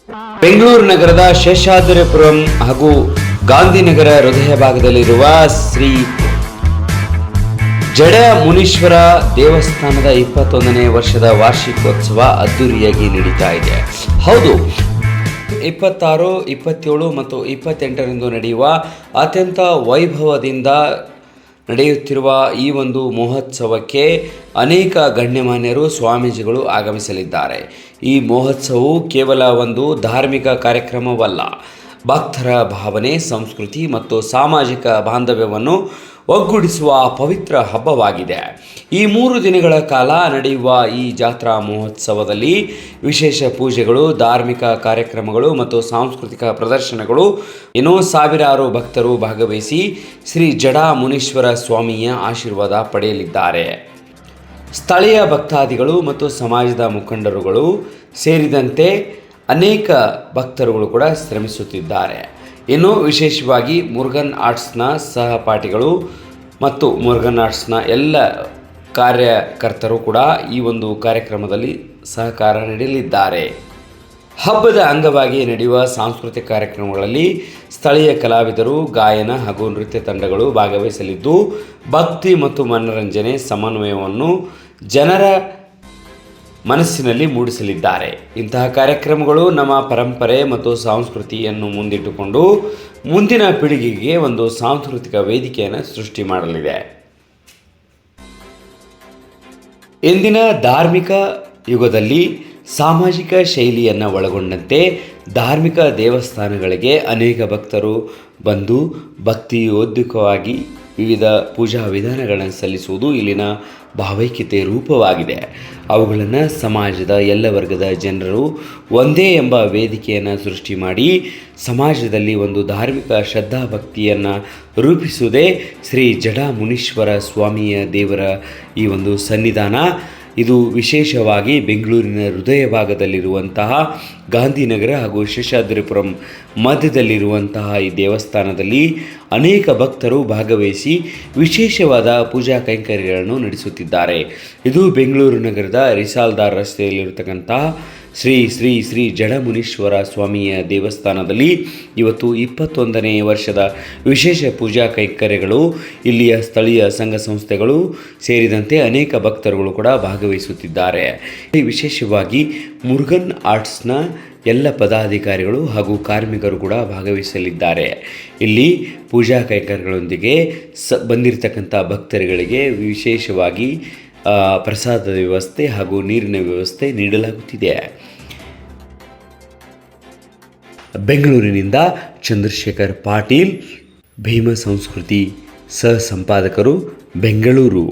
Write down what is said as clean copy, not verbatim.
ಬೆಂಗಳೂರು ನಗರದ ಶೇಷಾದ್ರಿಪುರಂ ಹಾಗೂ ಗಾಂಧಿನಗರ ಹೃದಯ ಭಾಗದಲ್ಲಿರುವ ಶ್ರೀ ಜಡ ಮುನೀಶ್ವರ ದೇವಸ್ಥಾನದ 21ನೇ ವರ್ಷದ ವಾರ್ಷಿಕೋತ್ಸವ ಅದ್ದೂರಿಯಾಗಿ ನಡೀತಾ ಇದೆ. ಹೌದು, 26, 27 ಮತ್ತು 28ರಂದು ನಡೆಯುವ ಅತ್ಯಂತ ವೈಭವದಿಂದ ನಡೆಯುತ್ತಿರುವ ಈ ಒಂದು ಮಹೋತ್ಸವಕ್ಕೆ ಅನೇಕ ಗಣ್ಯಮಾನ್ಯರು ಸ್ವಾಮೀಜಿಗಳು ಆಗಮಿಸಲಿದ್ದಾರೆ. ಈ ಮಹೋತ್ಸವವು ಕೇವಲ ಒಂದು ಧಾರ್ಮಿಕ ಕಾರ್ಯಕ್ರಮವಲ್ಲ, ಭಕ್ತರ ಭಾವನೆ, ಸಂಸ್ಕೃತಿ ಮತ್ತು ಸಾಮಾಜಿಕ ಬಾಂಧವ್ಯವನ್ನು ಒಗ್ಗೂಡಿಸುವ ಪವಿತ್ರ ಹಬ್ಬವಾಗಿದೆ. ಈ 3 ದಿನಗಳ ಕಾಲ ನಡೆಯುವ ಈ ಜಾತ್ರಾ ಮಹೋತ್ಸವದಲ್ಲಿ ವಿಶೇಷ ಪೂಜೆಗಳು, ಧಾರ್ಮಿಕ ಕಾರ್ಯಕ್ರಮಗಳು ಮತ್ತು ಸಾಂಸ್ಕೃತಿಕ ಪ್ರದರ್ಶನಗಳು ಸಾವಿರಾರು ಭಕ್ತರು ಭಾಗವಹಿಸಿ ಶ್ರೀ ಜಡ ಮುನೀಶ್ವರ ಸ್ವಾಮಿಯ ಆಶೀರ್ವಾದ ಪಡೆಯಲಿದ್ದಾರೆ. ಸ್ಥಳೀಯ ಭಕ್ತಾದಿಗಳು ಮತ್ತು ಸಮಾಜದ ಮುಖಂಡರುಗಳು ಸೇರಿದಂತೆ ಅನೇಕ ಭಕ್ತರುಗಳು ಕೂಡ ಶ್ರಮಿಸುತ್ತಿದ್ದಾರೆ. ಇನ್ನು ವಿಶೇಷವಾಗಿ ಮುರುಗನ್ ಆರ್ಟ್ಸ್ನ ಸಹಪಾಠಿಗಳು ಮತ್ತು ಮುರುಗನ್ ಆರ್ಟ್ಸ್ನ ಎಲ್ಲ ಕಾರ್ಯಕರ್ತರು ಕೂಡ ಈ ಒಂದು ಕಾರ್ಯಕ್ರಮದಲ್ಲಿ ಸಹಕಾರ ನೀಡಲಿದ್ದಾರೆ. ಹಬ್ಬದ ಅಂಗವಾಗಿ ನಡೆಯುವ ಸಾಂಸ್ಕೃತಿಕ ಕಾರ್ಯಕ್ರಮಗಳಲ್ಲಿ ಸ್ಥಳೀಯ ಕಲಾವಿದರು, ಗಾಯನ ಹಾಗೂ ನೃತ್ಯ ತಂಡಗಳು ಭಾಗವಹಿಸಲಿದ್ದು, ಭಕ್ತಿ ಮತ್ತು ಮನರಂಜನೆ ಸಮನ್ವಯವನ್ನು ಜನರ ಮನಸ್ಸಿನಲ್ಲಿ ಮೂಡಿಸಲಿದ್ದಾರೆ. ಇಂತಹ ಕಾರ್ಯಕ್ರಮಗಳು ನಮ್ಮ ಪರಂಪರೆ ಮತ್ತು ಸಂಸ್ಕೃತಿಯನ್ನು ಮುಂದಿಟ್ಟುಕೊಂಡು ಮುಂದಿನ ಪೀಳಿಗೆಗೆ ಒಂದು ಸಾಂಸ್ಕೃತಿಕ ವೇದಿಕೆಯನ್ನು ಸೃಷ್ಟಿ ಮಾಡಲಿದೆ. ಇಂದಿನ ಧಾರ್ಮಿಕ ಯುಗದಲ್ಲಿ ಸಾಮಾಜಿಕ ಶೈಲಿಯನ್ನು ಒಳಗೊಂಡಂತೆ ಧಾರ್ಮಿಕ ದೇವಸ್ಥಾನಗಳಿಗೆ ಅನೇಕ ಭಕ್ತರು ಬಂದು ಭಕ್ತಿಯೋದ್ಯುಕ್ತವಾಗಿ ವಿವಿಧ ಪೂಜಾ ವಿಧಾನಗಳನ್ನು ಸಲ್ಲಿಸುವುದು ಇಲ್ಲಿನ ಭಾವೈಕ್ಯತೆ ರೂಪವಾಗಿದೆ. ಅವುಗಳನ್ನು ಸಮಾಜದ ಎಲ್ಲ ವರ್ಗದ ಜನರು ಒಂದೇ ಎಂಬ ವೇದಿಕೆಯನ್ನು ಸೃಷ್ಟಿ ಮಾಡಿ ಸಮಾಜದಲ್ಲಿ ಒಂದು ಧಾರ್ಮಿಕ ಶ್ರದ್ಧಾಭಕ್ತಿಯನ್ನು ರೂಪಿಸುವುದೇ ಶ್ರೀ ಜಡ ಮುನೀಶ್ವರ ಸ್ವಾಮಿಯ ದೇವರ ಈ ಒಂದು ಸನ್ನಿಧಾನ. ಇದು ವಿಶೇಷವಾಗಿ ಬೆಂಗಳೂರಿನ ಹೃದಯ ಭಾಗದಲ್ಲಿರುವಂತಹ ಗಾಂಧಿನಗರ ಹಾಗೂ ಶೇಷಾದ್ರಿಪುರಂ ಮಧ್ಯದಲ್ಲಿರುವಂತಹ ಈ ದೇವಸ್ಥಾನದಲ್ಲಿ ಅನೇಕ ಭಕ್ತರು ಭಾಗವಹಿಸಿ ವಿಶೇಷವಾದ ಪೂಜಾ ಕೈಂಕರ್ಯಗಳನ್ನು ನಡೆಸುತ್ತಿದ್ದಾರೆ. ಇದು ಬೆಂಗಳೂರು ನಗರದ ರಿಸಾಲ್ದಾರ್ ರಸ್ತೆಯಲ್ಲಿರತಕ್ಕಂತಹ ಶ್ರೀ ಶ್ರೀ ಶ್ರೀ ಜಡ ಮುನೀಶ್ವರ ಸ್ವಾಮಿಯ ದೇವಸ್ಥಾನದಲ್ಲಿ ಇವತ್ತು 21ನೇ ವರ್ಷದ ವಿಶೇಷ ಪೂಜಾ ಕೈಂಕರ್ಯಗಳು ಇಲ್ಲಿಯ ಸ್ಥಳೀಯ ಸಂಘ ಸಂಸ್ಥೆಗಳು ಸೇರಿದಂತೆ ಅನೇಕ ಭಕ್ತರುಗಳು ಕೂಡ ಭಾಗವಹಿಸುತ್ತಿದ್ದಾರೆ. ವಿಶೇಷವಾಗಿ ಮುರುಗನ್ ಆರ್ಟ್ಸ್ನ ಎಲ್ಲ ಪದಾಧಿಕಾರಿಗಳು ಹಾಗೂ ಕಾರ್ಮಿಕರು ಕೂಡ ಭಾಗವಹಿಸಲಿದ್ದಾರೆ. ಇಲ್ಲಿ ಪೂಜಾ ಕೈಂಕರ್ಯಗಳೊಂದಿಗೆ ಬಂದಿರತಕ್ಕಂಥ ಭಕ್ತರುಗಳಿಗೆ ವಿಶೇಷವಾಗಿ ಪ್ರಸಾದದ ವ್ಯವಸ್ಥೆ ಹಾಗೂ ನೀರಿನ ವ್ಯವಸ್ಥೆ ನೀಡಲಾಗುತ್ತಿದೆ. ಬೆಂಗಳೂರಿನಿಂದ ಚಂದ್ರಶೇಖರ್ ಪಾಟೀಲ್, ಭೀಮ ಸಂಸ್ಕೃತಿ ಸಹ ಸಂಪಾದಕರು, ಬೆಂಗಳೂರು.